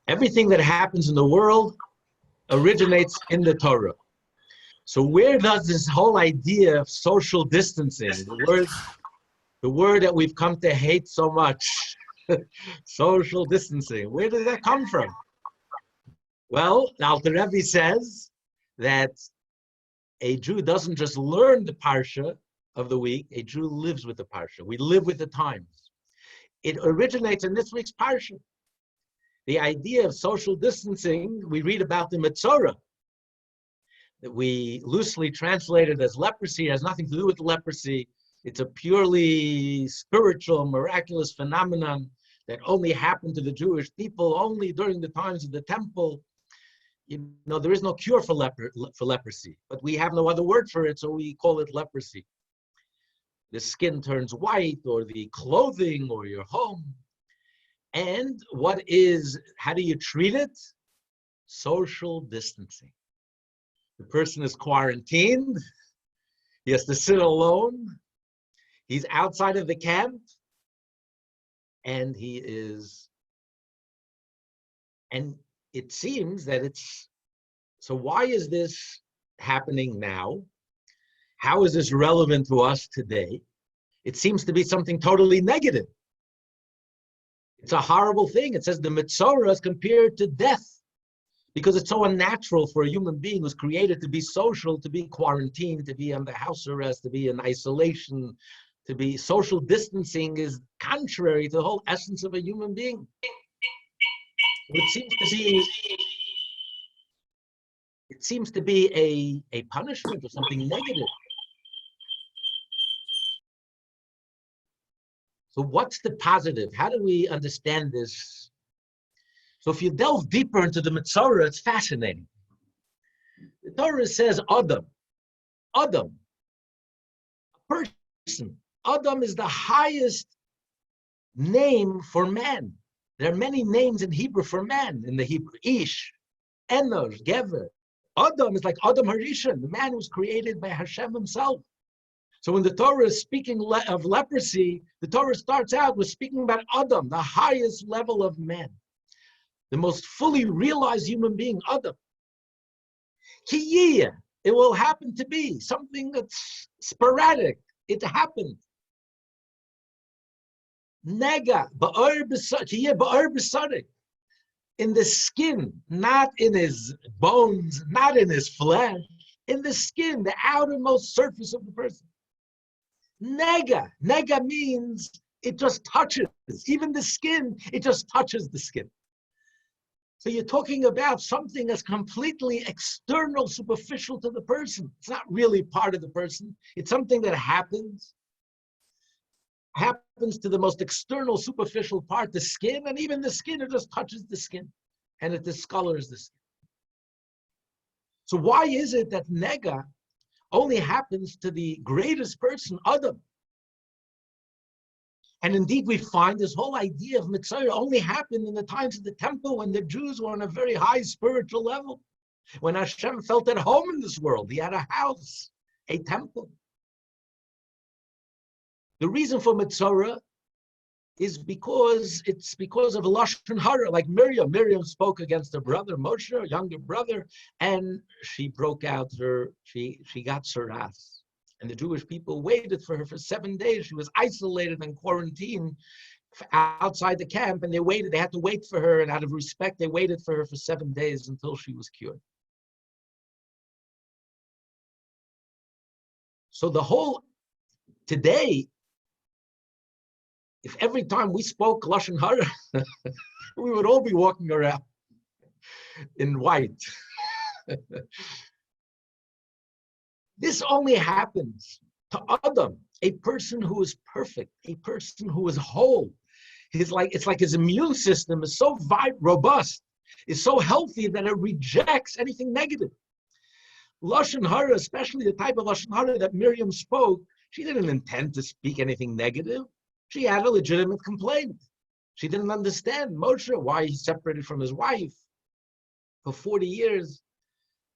Everything that happens in the world originates in the Torah. So where does this whole idea of social distancing, the word that we've come to hate so much, social distancing, where does that come from? Well, the Alter Rebbe says that a Jew doesn't just learn the Parsha of the week, a Jew lives with the Parsha. We live with the times. It originates in this week's Parsha. The idea of social distancing, we read about the Metzorah, that we loosely translated as leprosy. It has nothing to do with leprosy. It's a purely spiritual, miraculous phenomenon that only happened to the Jewish people only during the times of the temple. You know, there is no cure for leprosy, but we have no other word for it, so we call it leprosy. The skin turns white, or the clothing, or your home. And how do you treat it? Social distancing. The person is quarantined. He has to sit alone. He's outside of the camp. And it seems that so why is this happening now? How is this relevant to us today? It seems to be something totally negative. It's a horrible thing. It says the Metzorah is compared to death because it's so unnatural for a human being who's created to be social, to be quarantined, to be under house arrest, to be in isolation, to be social distancing is contrary to the whole essence of a human being. It seems to be a punishment or something negative. So what's the positive? How do we understand this? So if you delve deeper into the Metzorah, it's fascinating. The Torah says Adam, a person. Adam is the highest name for man. There are many names in Hebrew for man. In the Hebrew, Ish, Enosh, Gever. Adam is like Adam Harishon, the man who was created by Hashem himself. So when the Torah is speaking of leprosy, the Torah starts out with speaking about Adam, the highest level of man, the most fully realized human being, Adam. Kiyiyah, it will happen to be something that's sporadic. It happened. Nega, ba'ar b'sarik, in the skin, not in his bones, not in his flesh, in the skin, the outermost surface of the person. Nega means it just touches, even the skin, it just touches the skin. So you're talking about something that's completely external, superficial to the person. It's not really part of the person. It's something that happens to the most external, superficial part, the skin, and even the skin, it just touches the skin, and it discolors the skin. So why is it that nega only happens to the greatest person, Adam? And indeed, we find this whole idea of Metzorah only happened in the times of the temple when the Jews were on a very high spiritual level. When Hashem felt at home in this world, he had a house, a temple. The reason for Metzorah is because of Lashon Hara, like Miriam. Miriam spoke against her brother, Moshe, her younger brother, and she broke out she got saras. And the Jewish people waited for her for 7 days. She was isolated and quarantined outside the camp, and they had to wait for her, and out of respect, they waited for her for 7 days until she was cured. So today, if every time we spoke Lashon Hara, we would all be walking around in white. This only happens to Adam, a person who is perfect, a person who is whole. It's like his immune system is so robust, is so healthy that it rejects anything negative. Lashon Hara, especially the type of Lashon Hara that Miriam spoke, she didn't intend to speak anything negative. She had a legitimate complaint. She didn't understand Moshe, why he separated from his wife for 40 years.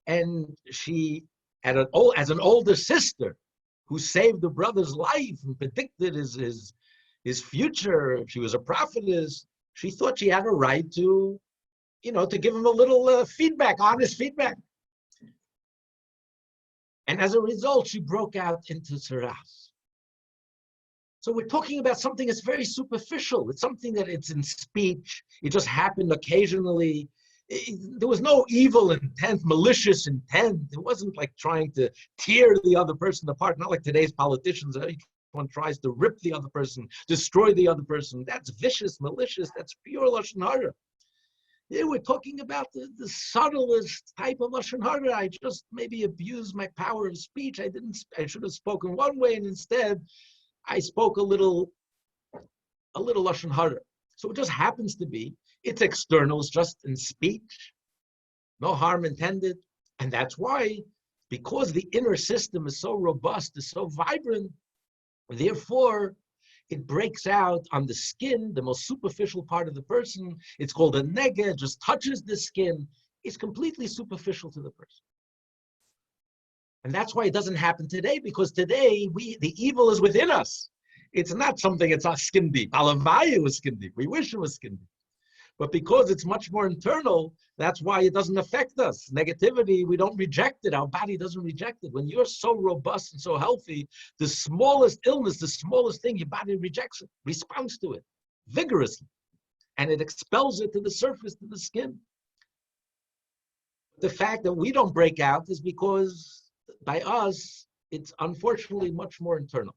And she, as an older sister who saved the brother's life and predicted his future, she was a prophetess, she thought she had a right to to give him a little feedback, honest feedback. And as a result, she broke out into tsaras. So we're talking about something that's very superficial. It's something that it's in speech. It just happened occasionally. There was no evil intent, malicious intent. It wasn't like trying to tear the other person apart. Not like today's politicians. Each one tries to rip the other person, destroy the other person. That's vicious, malicious. That's pure lashon hara. Here we're talking about the subtlest type of lashon hara. I just maybe abused my power of speech. I should have spoken one way, and instead I spoke a little lashon hara. So it just happens to be, it's external, it's just in speech, no harm intended. And that's why, because the inner system is so robust, is so vibrant, therefore, it breaks out on the skin, the most superficial part of the person. It's called a nega, it just touches the skin. It's completely superficial to the person. And that's why it doesn't happen today, because today, the evil is within us. It's not something, it's not skin deep. Alavaya was skin deep. We wish it was skin deep. But because it's much more internal, that's why it doesn't affect us. Negativity, we don't reject it. Our body doesn't reject it. When you're so robust and so healthy, the smallest illness, the smallest thing, your body rejects it, responds to it vigorously. And it expels it to the surface, to the skin. The fact that we don't break out is because by us, it's unfortunately much more internal.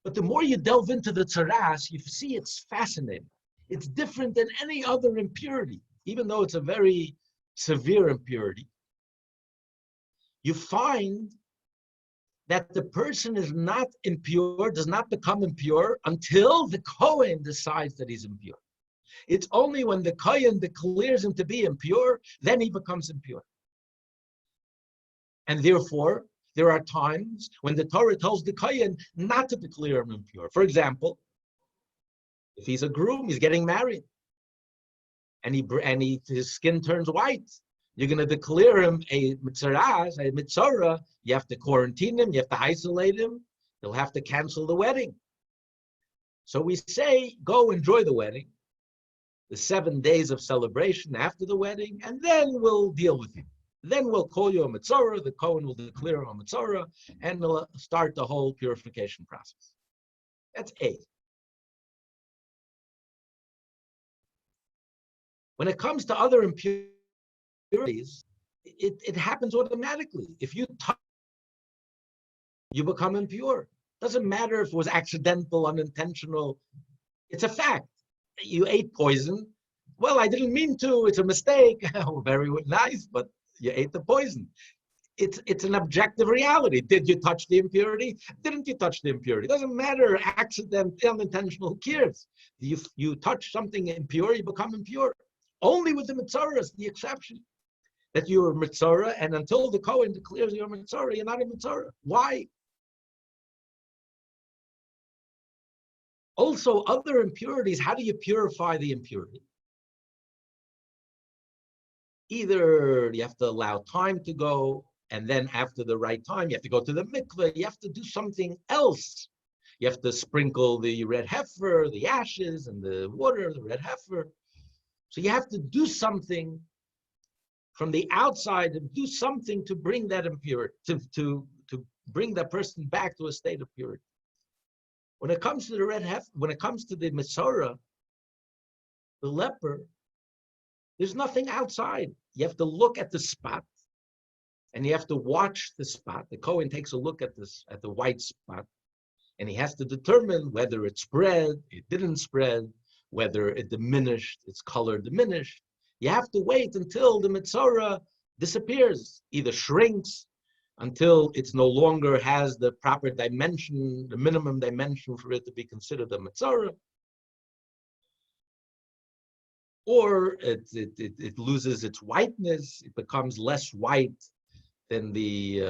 But the more you delve into the tzaras, you see it's fascinating. It's different than any other impurity, even though it's a very severe impurity. You find that the person is not impure, does not become impure until the Kohen decides that he's impure. It's only when the Kohen declares him to be impure, then he becomes impure. And therefore, there are times when the Torah tells the Kohen not to declare him impure. For example, if he's a groom, he's getting married, and his skin turns white, you're going to declare him a Metzorah. You have to quarantine him, you have to isolate him, you'll have to cancel the wedding. So we say, go enjoy the wedding, the 7 days of celebration after the wedding, and then we'll deal with you. Then we'll call you a Metzorah, the Kohen will declare him a Metzorah, and we'll start the whole purification process. That's A. When it comes to other impurities, it happens automatically. If you touch, you become impure. Doesn't matter if it was accidental, unintentional. It's a fact. You ate poison. Well, I didn't mean to. It's a mistake. Very nice, but you ate the poison. It's an objective reality. Did you touch the impurity? Didn't you touch the impurity? It doesn't matter. Accident, unintentional, who cares? You touch something impure, you become impure. Only with the Metzorah is the exception. That you're a Metzorah, and until the Kohen declares you're a Metzorah, you're not a Metzorah. Why? Also, other impurities, how do you purify the impurity? Either you have to allow time to go, and then after the right time, you have to go to the mikveh, you have to do something else. You have to sprinkle the red heifer, the ashes, and the water, the red heifer. So you have to do something from the outside and do something to bring that impurity, to bring that person back to a state of purity. When it comes to the red heifer, when it comes to the Metzorah, the leper, there's nothing outside. You have to look at the spot, and you have to watch the spot. The Kohen takes a look at the white spot, and he has to determine whether it spread, it didn't spread, whether it diminished, its color diminished. You have to wait until the Metzorah disappears, either shrinks until it no longer has the proper dimension, the minimum dimension for it to be considered a Metzorah, or it loses its whiteness, it becomes less white than the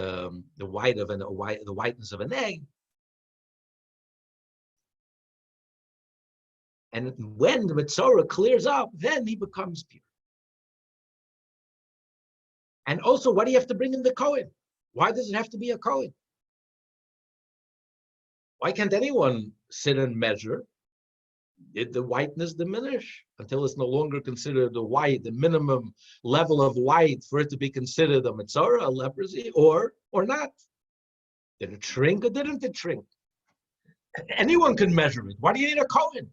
whiteness of an egg. And when the Metzorah clears up, then he becomes pure. And also, what do you have to bring in the Kohen? Why does it have to be a Kohen? Why can't anyone sit and measure? Did the whiteness diminish until it's no longer considered a white, the minimum level of white for it to be considered a Metzorah, a leprosy, or not? Did it shrink or didn't it shrink? Anyone can measure it. Why do you need a Kohen?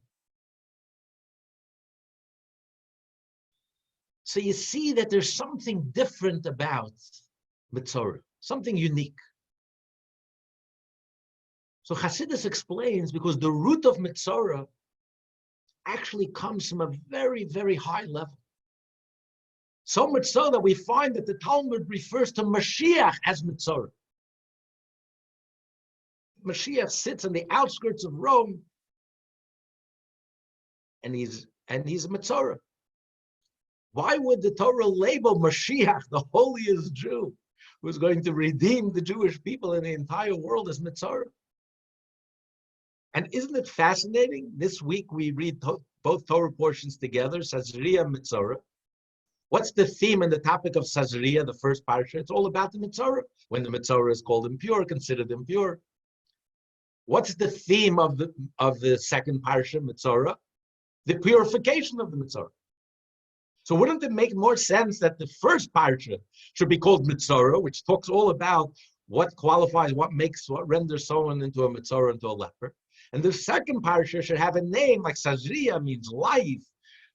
So you see that there's something different about Metzorah, something unique. So Chassidus explains because the root of Metzorah actually comes from a very, very high level. So much so that we find that the Talmud refers to Mashiach as Metzorah. Mashiach sits on the outskirts of Rome, and he's a Metzorah. Why would the Torah label Mashiach, the holiest Jew, who's going to redeem the Jewish people in the entire world, as Metzorah? And isn't it fascinating? This week we read both Torah portions together, Tazria and Metzorah. What's the theme and the topic of Tazria, the first Parsha? It's all about the Metzorah. When the Metzorah is called impure, considered impure. What's the theme of the second Parsha, Metzorah? The purification of the Metzorah. So wouldn't it make more sense that the first Parsha should be called Metzorah, which talks all about what qualifies, what renders someone into a Metzorah, into a leper? And the second Parsha should have a name like Tazria, means life,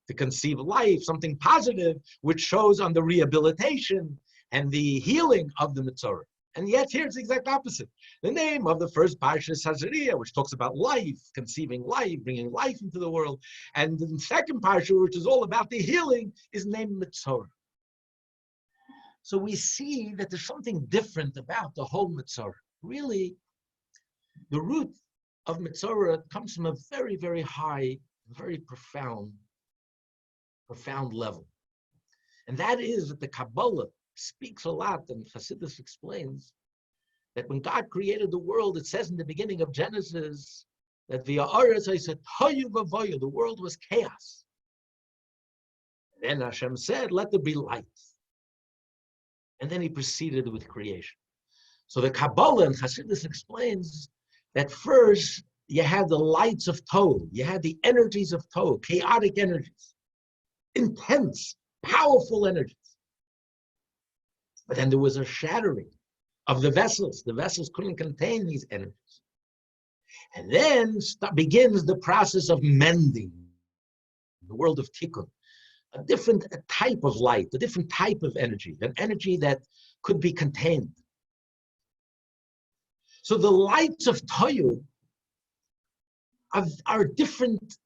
to conceive life, something positive, which shows on the rehabilitation and the healing of the Metzorah. And yet here it's the exact opposite. The name of the first Parsha is Tazria, which talks about life, conceiving life, bringing life into the world. And the second Parsha, which is all about the healing, is named Metzorah. So we see that there's something different about the whole Metzorah. Really, the root of Metzorah comes from a very, very high, very profound level. And that is that the Kabbalah speaks a lot, and Chassidus explains that when God created the world, it says in the beginning of Genesis that via Aretz, I said, the world was chaos. And then Hashem said, let there be light. And then he proceeded with creation. So the Kabbalah and Chassidus explains that first you had the lights of Tohu, you had the energies of Tohu, chaotic energies, intense, powerful energies. But then there was a shattering of the vessels. The vessels couldn't contain these energies. And then begins the process of mending, the world of Tikkun, a different type of light, a different type of energy, an energy that could be contained. So the lights of Tohu are different,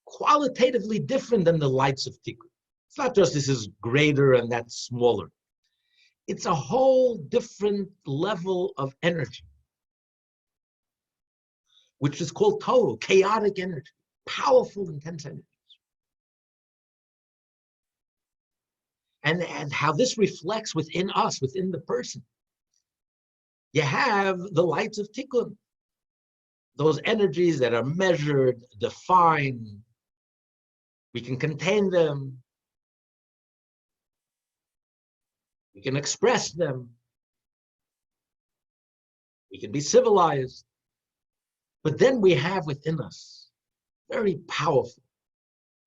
qualitatively different than the lights of Tikkun. It's not just this is greater and that's smaller. It's a whole different level of energy, which is called Tohu, chaotic energy, powerful, intense energies. And how this reflects within us, within the person. You have the lights of Tikkun, those energies that are measured, defined. We can contain them. We can express them. We can be civilized. But then we have within us very powerful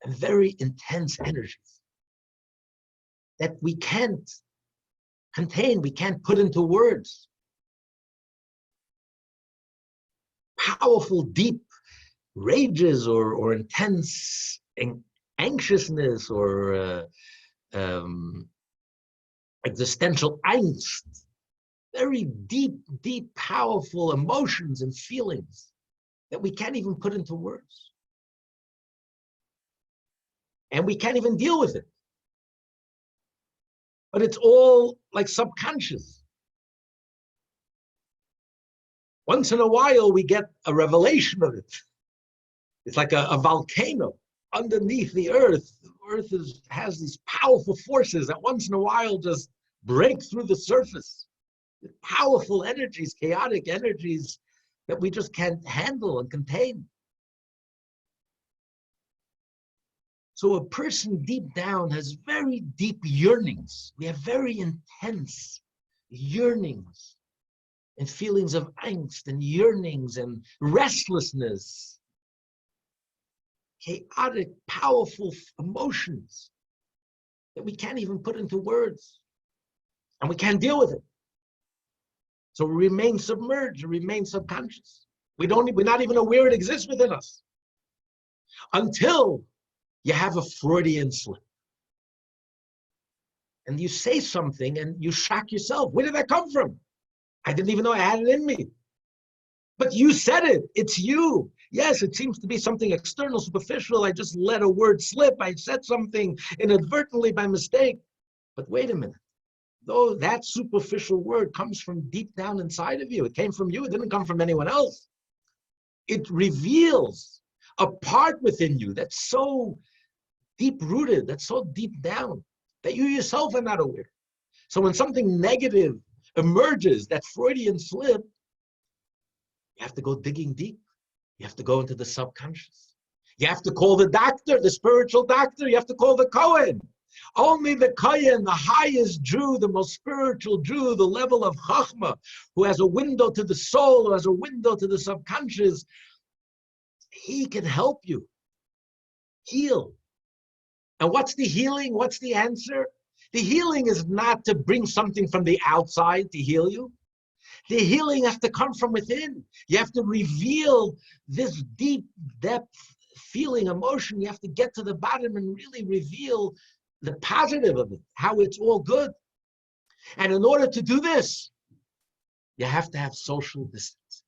and very intense energies that we can't contain, we can't put into words. Powerful, deep rages or intense anxiousness or existential angst, very deep, deep, powerful emotions and feelings that we can't even put into words. And we can't even deal with it. But it's all like subconscious. Once in a while, we get a revelation of it. It's like a volcano underneath the earth. The earth has these powerful forces that once in a while just break through the surface. Powerful energies, chaotic energies that we just can't handle and contain. So a person deep down has very deep yearnings. We have very intense yearnings and feelings of angst and yearnings and restlessness. chaotic, powerful emotions that we can't even put into words. And we can't deal with it. So we remain submerged, we remain subconscious. We're not even aware it exists within us. Until you have a Freudian slip. And you say something and you shock yourself. Where did that come from? I didn't even know I had it in me. But you said it. It's you. Yes, it seems to be something external, superficial. I just let a word slip. I said something inadvertently by mistake. But wait a minute. Though that superficial word comes from deep down inside of you. It came from you. It didn't come from anyone else. It reveals a part within you that's so deep-rooted, that's so deep down, that you yourself are not aware. So when something negative emerges, that Freudian slip, you have to go digging deep. You have to go into the subconscious. You have to call the doctor, the spiritual doctor. You have to call the Kohen. Only the Kohen, the highest Jew, the most spiritual Jew, the level of Chachma, who has a window to the soul, who has a window to the subconscious, he can help you heal. And what's the healing? What's the answer? The healing is not to bring something from the outside to heal you. The healing has to come from within. You have to reveal this deep depth feeling, emotion. You have to get to the bottom and really reveal the positive of it, how it's all good. And in order to do this, you have to have social distance.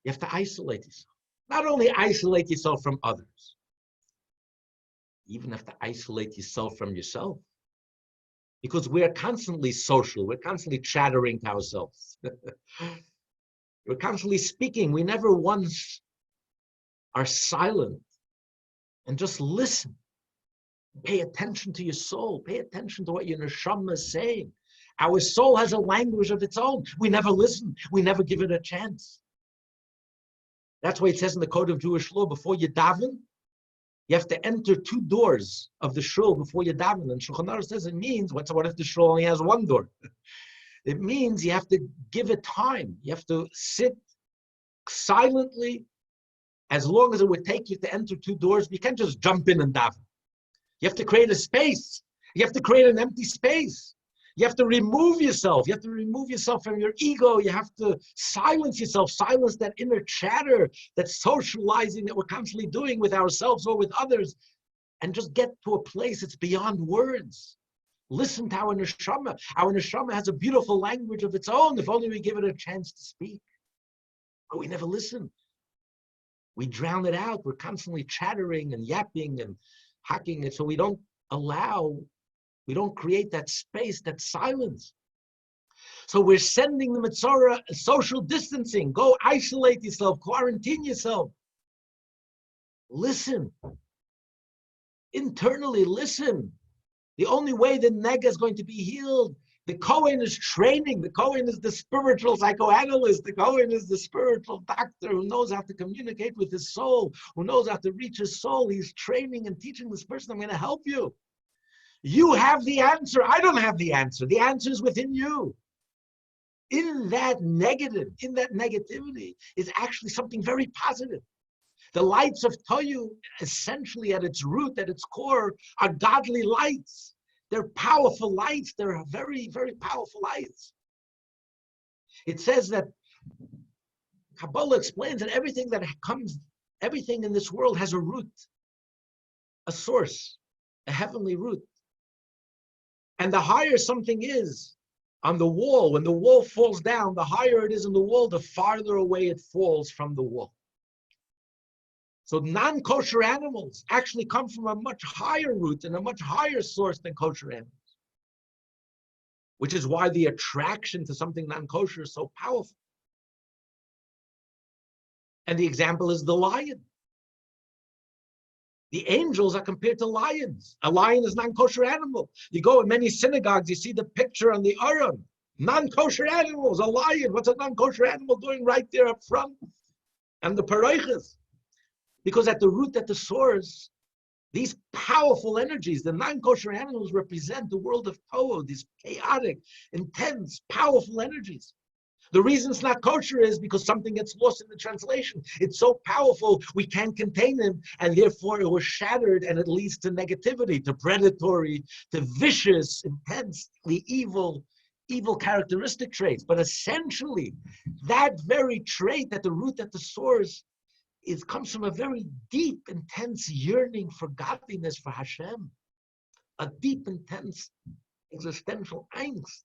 You have to isolate yourself. Not only isolate yourself from others, you even have to isolate yourself from yourself. Because we're constantly social. We're constantly chattering to ourselves. We're constantly speaking. We never once are silent and just listen. Pay attention to your soul. Pay attention to what your neshama is saying. Our soul has a language of its own. We never listen. We never give it a chance. That's why it says in the code of Jewish law, before you daven, you have to enter 2 doors of the shul before you daven. And Shulchan Aruch says it means, what if the shul only has 1 door? It means you have to give it time. You have to sit silently as long as it would take you to enter 2 doors. You can't just jump in and daven. You have to create a space. You have to create an empty space. You have to remove yourself. You have to remove yourself from your ego. You have to silence yourself, silence that inner chatter, that socializing that we're constantly doing with ourselves or with others, and just get to a place that's beyond words. Listen to our neshama. Our neshama has a beautiful language of its own, if only we give it a chance to speak. But we never listen. We drown it out. We're constantly chattering and yapping and hacking it, so we don't create that space, that silence. So we're sending the Metzorah social distancing. Go isolate yourself, quarantine yourself. Listen. Internally, listen. The only way the nega is going to be healed, the Kohen is training. The Kohen is the spiritual psychoanalyst. The Kohen is the spiritual doctor who knows how to communicate with his soul, who knows how to reach his soul. He's training and teaching this person, I'm going to help you. You have the answer. I don't have the answer. The answer is within you. In that negativity is actually something very positive. The lights of Toyu, essentially at its root, at its core, are godly lights. They're powerful lights. They're very, very powerful lights. It says that Kabbalah explains that everything in this world has a root, a source, a heavenly root. And the higher something is on the wall, when the wall falls down, the higher it is in the wall, the farther away it falls from the wall. So non-kosher animals actually come from a much higher root and a much higher source than kosher animals. Which is why the attraction to something non-kosher is so powerful. And the example is the lion. The angels are compared to lions. A lion is a non-kosher animal. You go in many synagogues, you see the picture on the Aron. Non-kosher animals, a lion. What's a non-kosher animal doing right there up front? And the paraychas. Because at the root, at the source, these powerful energies, the non-kosher animals represent the world of Tohu, these chaotic, intense, powerful energies. The reason it's not kosher is because something gets lost in the translation. It's so powerful, we can't contain it, and therefore it was shattered, and it leads to negativity, to predatory, to vicious, intensely evil characteristic traits. But essentially, that very trait at the root, at the source, comes from a very deep, intense yearning for godliness, for Hashem. A deep, intense, existential angst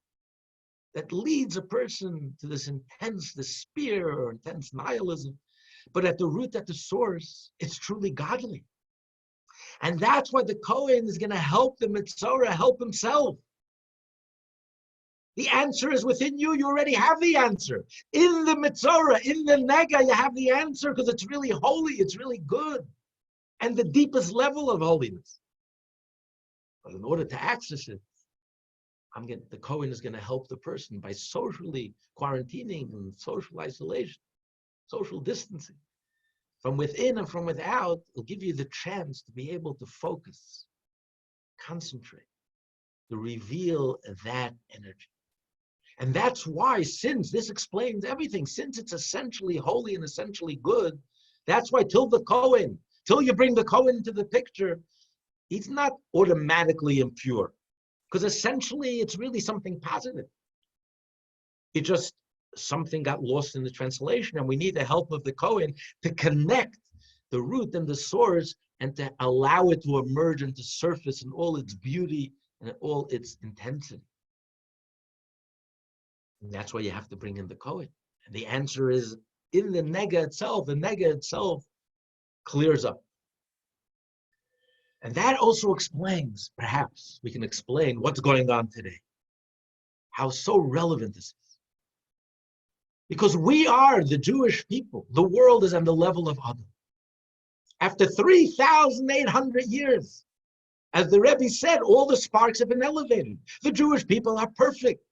that leads a person to this intense despair or intense nihilism. But at the root, at the source, it's truly godly. And that's why the Kohen is going to help the Metzorah help himself. The answer is within you. You already have the answer. In the Metzorah, in the Nega, you have the answer because it's really holy, it's really good, and the deepest level of holiness. But in order to access it, the Kohen is going to help the person by socially quarantining and social isolation, social distancing. From within and from without, it'll give you the chance to be able to focus, concentrate, to reveal that energy. And that's why, since this explains everything, since it's essentially holy and essentially good, that's why till you bring the Kohen into the picture, he's not automatically impure. Because essentially, it's really something positive. It just, something got lost in the translation, and we need the help of the Kohen to connect the root and the source and to allow it to emerge and to surface in all its beauty and all its intensity. And that's why you have to bring in the Kohen. And the answer is in the Nega itself. The Nega itself clears up. And that also explains, perhaps we can explain what's going on today. How so relevant this is. Because we are the Jewish people. The world is on the level of Adam. After 3,800 years, as the Rebbe said, all the sparks have been elevated. The Jewish people are perfect.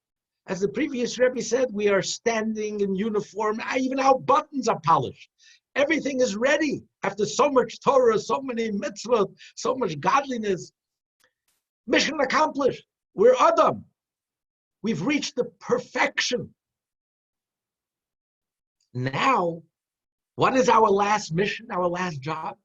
As the previous Rebbe said, we are standing in uniform. Even our buttons are polished. Everything is ready. After so much Torah, so many mitzvot, so much godliness, mission accomplished. We're Adam. We've reached the perfection. Now, what is our last mission, our last job?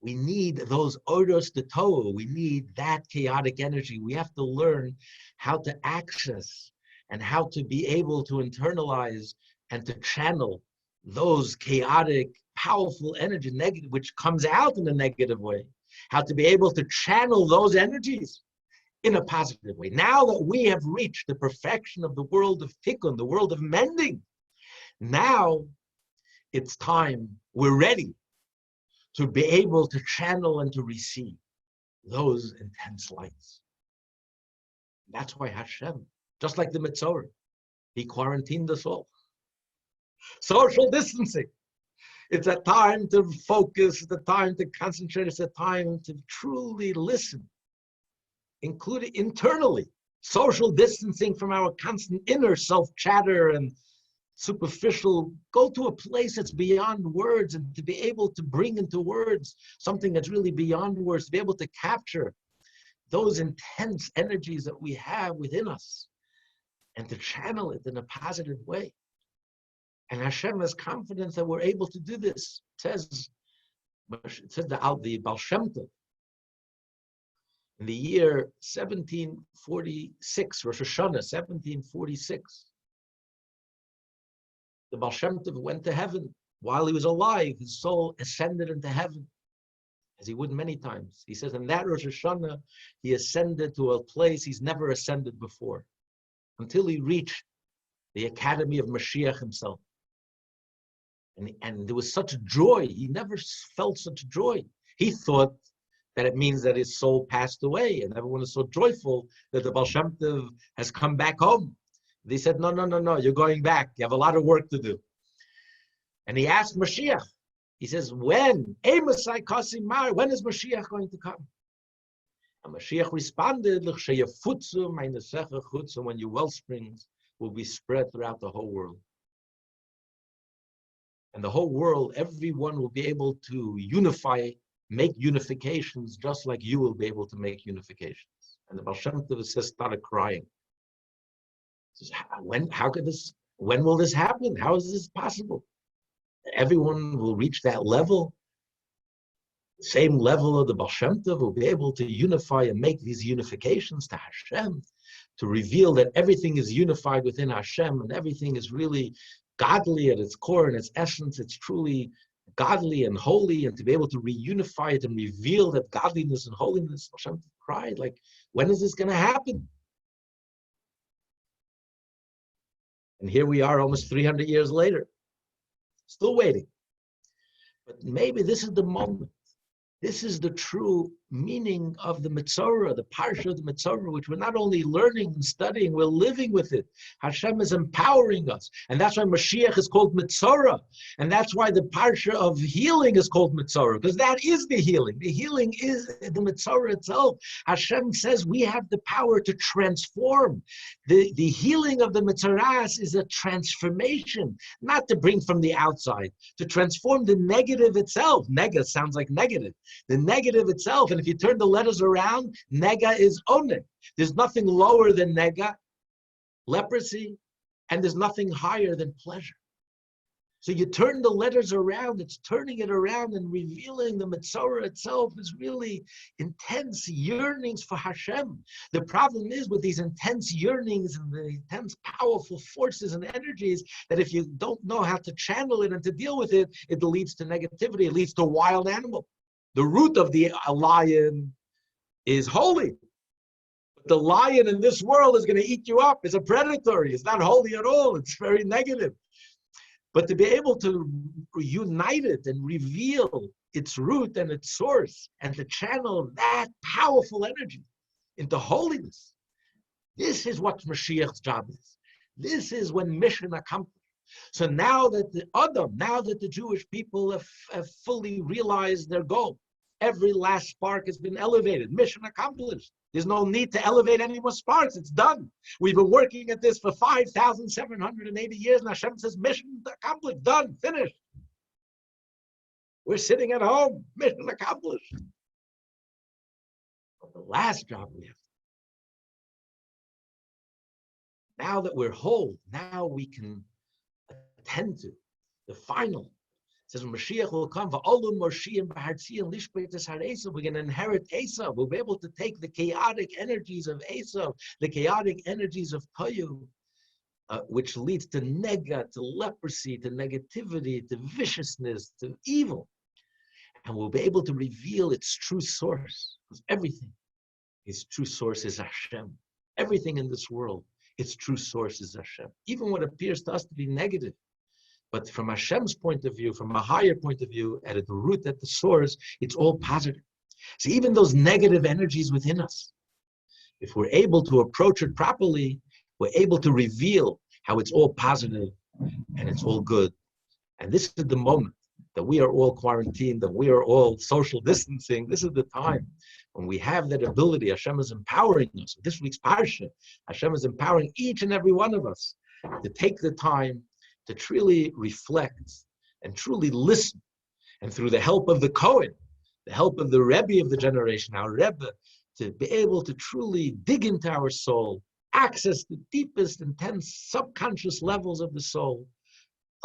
We need those odos de Torah. We need that chaotic energy. We have to learn how to access and how to be able to internalize and to channel those chaotic, powerful energy, negative, which comes out in a negative way. How to be able to channel those energies in a positive way. Now that we have reached the perfection of the world of tikkun, the world of mending, now it's time, we're ready to be able to channel and to receive those intense lights. That's why Hashem, just like the Metzorah, he quarantined us all. Social distancing. It's a time to focus, it's a time to concentrate, it's a time to truly listen, including internally. Social distancing from our constant inner self-chatter and superficial, go to a place that's beyond words, and to be able to bring into words something that's really beyond words, to be able to capture those intense energies that we have within us and to channel it in a positive way. And Hashem has confidence that we're able to do this. It says the Baal Shem Tov, in the year 1746, Rosh Hashanah, 1746, the Baal Shem Tov went to heaven. While he was alive, his soul ascended into heaven, as he would many times. He says, in that Rosh Hashanah, he ascended to a place he's never ascended before, until he reached the Academy of Mashiach himself. And there was such joy. He never felt such joy. He thought that it means that his soul passed away, and everyone is so joyful that the Baal Shem Tov has come back home. They said, no, you're going back. You have a lot of work to do. And he asked Mashiach, he says, when? When is Mashiach going to come? And Mashiach responded, when your wellsprings will be spread throughout the whole world. And the whole world, everyone will be able to unify, make unifications, just like you will be able to make unifications. And the Baal Shem Tov says, started crying. When will this happen? How is this possible? Everyone will reach that level, same level of the Baal Shem Tov, will be able to unify and make these unifications to Hashem, to reveal that everything is unified within Hashem and everything is really godly at its core and its essence. It's truly godly and holy, and to be able to reunify it and reveal that godliness and holiness. Hashem cried, like, when is this going to happen? And here we are almost 300 years later, still waiting. But maybe this is the moment. This is the true meaning of the Metzorah, the Parsha of the Metzorah, which we're not only learning and studying, we're living with it. Hashem is empowering us. And that's why Mashiach is called Metzorah. And that's why the Parsha of healing is called Metzorah, because that is the healing. The healing is the Metzorah itself. Hashem says we have the power to transform. The healing of the Metzorah is a transformation, not to bring from the outside, to transform the negative itself. Nega sounds like negative. The negative itself, and if you turn the letters around, nega is oneg. There's nothing lower than nega, leprosy, and there's nothing higher than pleasure. So you turn the letters around, it's turning it around and revealing the Metzorah itself is really intense yearnings for Hashem. The problem is with these intense yearnings and the intense powerful forces and energies that if you don't know how to channel it and to deal with it, it leads to negativity, it leads to a wild animal. The root of the lion is holy. But the lion in this world is going to eat you up. It's a predator. It's not holy at all. It's very negative. But to be able to unite it and reveal its root and its source and to channel that powerful energy into holiness, this is what Mashiach's job is. This is when mission accomplished. So now that the Jewish people have fully realized their goal, every last spark has been elevated. Mission accomplished. There's no need to elevate any more sparks. It's done. We've been working at this for 5,780 years, and Hashem says, mission accomplished, done, finished. We're sitting at home, mission accomplished. But the last job we have, now that we're whole, now we can attend to the final. It says when Mashiach will come, we're going to inherit Esav. We'll be able to take the chaotic energies of Esav, the chaotic energies of Toyu, which leads to nega, to leprosy, to negativity, to viciousness, to evil. And we'll be able to reveal its true source, because everything, its true source is Hashem. Everything in this world, its true source is Hashem. Even what appears to us to be negative. But from Hashem's point of view, from a higher point of view, at the root, at the source, it's all positive. So even those negative energies within us, if we're able to approach it properly, we're able to reveal how it's all positive and it's all good. And this is the moment that we are all quarantined, that we are all social distancing. This is the time when we have that ability. Hashem is empowering us. This week's Parsha, Hashem is empowering each and every one of us to take the time to truly reflect and truly listen. And through the help of the Kohen, the help of the Rabbi of the generation, our Rebbe, to be able to truly dig into our soul, access the deepest, intense, subconscious levels of the soul,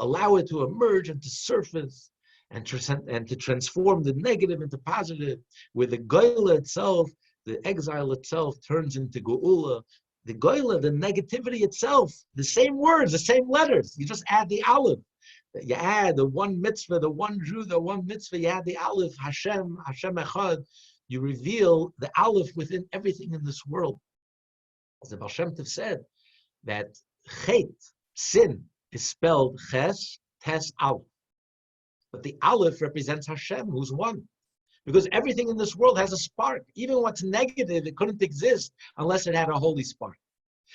allow it to emerge and to surface, and to transform the negative into positive, where the Goyla itself, the exile itself, turns into Geula. The Goyla, the negativity itself, the same words, the same letters. You just add the Aleph. You add the one mitzvah, the one Jew, the one mitzvah, you add the Aleph, Hashem, Hashem Echad. You reveal the Aleph within everything in this world. As the Baal Shem Tov said, that Chet, sin, is spelled Ches, Tes, Aleph. But the Aleph represents Hashem, who's one. Because everything in this world has a spark. Even what's negative, it couldn't exist unless it had a holy spark.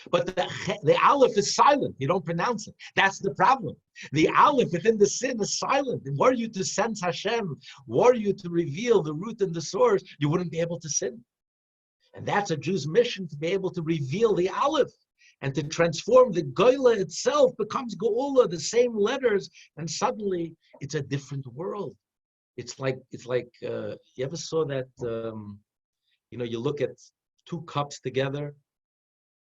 But the Aleph is silent. You don't pronounce it. That's the problem. The Aleph within the sin is silent. And were you to sense Hashem, were you to reveal the root and the source, you wouldn't be able to sin. And that's a Jew's mission, to be able to reveal the Aleph and to transform the Goyla itself becomes Geula, the same letters, and suddenly it's a different world. It's like you ever saw that, you look at two cups together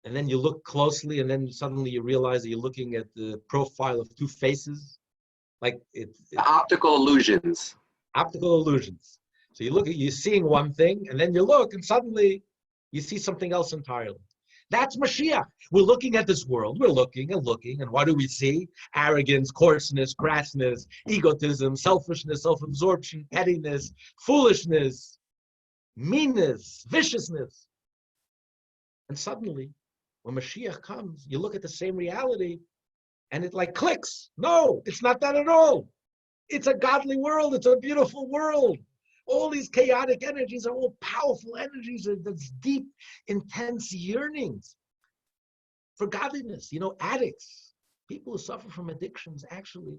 and then you look closely, and then suddenly you realize that you're looking at the profile of two faces, like optical illusions. Optical illusions. So you're seeing one thing, and then you look, and suddenly you see something else entirely. That's Mashiach. We're looking at this world. We're looking and looking, and what do we see? Arrogance, coarseness, crassness, egotism, selfishness, self-absorption, pettiness, foolishness, meanness, viciousness. And suddenly, when Mashiach comes, you look at the same reality, and it like clicks. No, it's not that at all. It's a godly world. It's a beautiful world. All these chaotic energies are all powerful energies. That's deep, intense yearnings for godliness. Addicts, people who suffer from addictions, actually,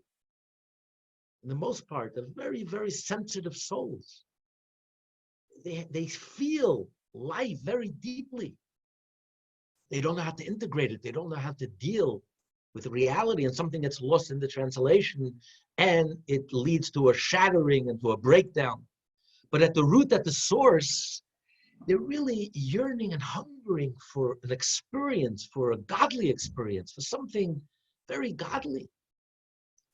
in the most part, are very, very sensitive souls. They feel life very deeply. They don't know how to integrate it. They don't know how to deal with reality and something that's lost in the translation, and it leads to a shattering and to a breakdown. But at the root, at the source, they're really yearning and hungering for an experience, for a godly experience, for something very godly.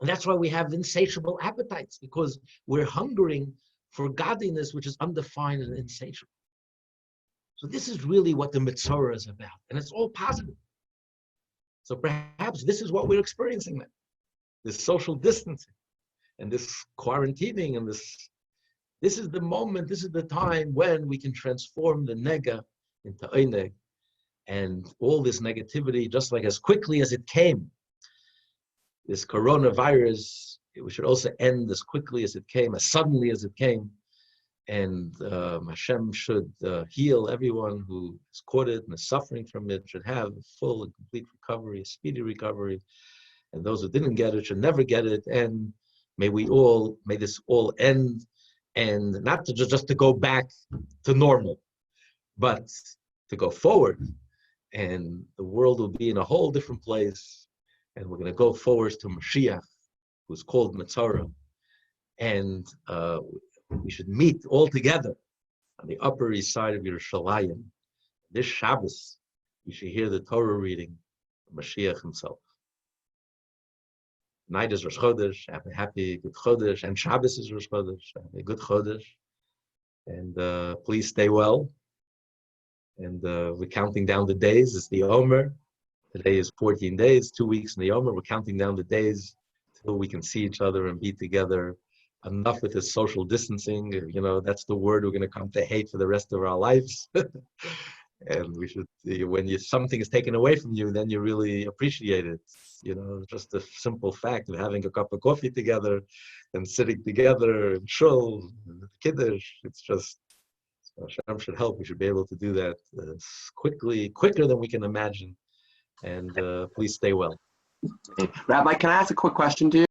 And that's why we have insatiable appetites, because we're hungering for godliness, which is undefined and insatiable. So this is really what the Metzorah is about, and it's all positive. So perhaps this is what we're experiencing now, this social distancing and this quarantining, and this is the moment, this is the time when we can transform the nega into eineg, and all this negativity, just like as quickly as it came, this coronavirus, we should also end as quickly as it came, as suddenly as it came, and Hashem should heal everyone who has caught it and is suffering from it, should have a full and complete recovery, a speedy recovery, and those who didn't get it should never get it, and may this all end, and not to just to go back to normal, but to go forward, and the world will be in a whole different place, and we're going to go forward to Mashiach, who's called Metzorah, and we should meet all together on the Upper East Side of Yerushalayim. This Shabbos, you should hear the Torah reading of Mashiach himself. Tonight is Rosh Chodesh. Have a happy, good Chodesh. And Shabbos is Rosh Chodesh. Have a good Chodesh. And please stay well. And we're counting down the days. It's the Omer. Today is 14 days, 2 weeks in the Omer. We're counting down the days till we can see each other and be together. Enough with this social distancing. That's the word we're going to come to hate for the rest of our lives. And we should, when something is taken away from you, then you really appreciate it. Just the simple fact of having a cup of coffee together and sitting together and shul, and kiddush, it's just, Hashem should help. We should be able to do that quicker than we can imagine. And please stay well. Rabbi, can I ask a quick question to you?